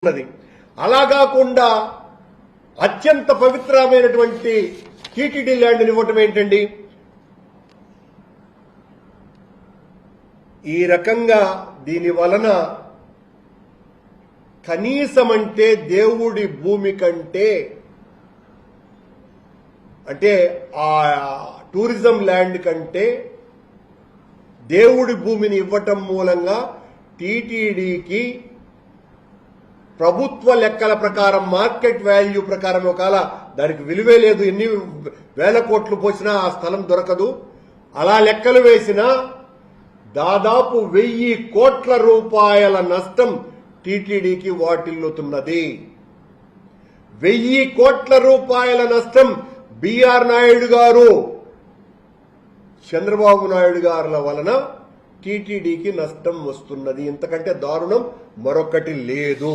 ఉన్నది. అలా కాకుండా అత్యంత పవిత్రమైనటువంటి టీటీడీ ల్యాండ్ ఇవ్వటం ఏంటండి? ఈ రకంగా దీని వలన కనీసమంటే దేవుడి భూమి కంటే అంటే ఆ టూరిజం ల్యాండ్ కంటే దేవుడి భూమిని ఇవ్వటం మూలంగా టీటీడీకి ప్రభుత్వ లెక్కల ప్రకారం మార్కెట్ వాల్యూ ప్రకారం ఒకవేళ దానికి విలువే లేదు, ఎన్ని వేల కోట్లు పోసినా ఆ స్థలం దొరకదు. అలా లెక్కలు వేసినా దాదాపు 1000 కోట్ల రూపాయల నష్టం టీటీడీకి వాటిల్లుతున్నది. 1000 కోట్ల రూపాయల నష్టం బిఆర్ నాయుడు గారు, చంద్రబాబు నాయుడు గారుల వలన టీటీడీకి నష్టం వస్తున్నది. ఇంతకంటే దారుణం మరొకటి లేదు.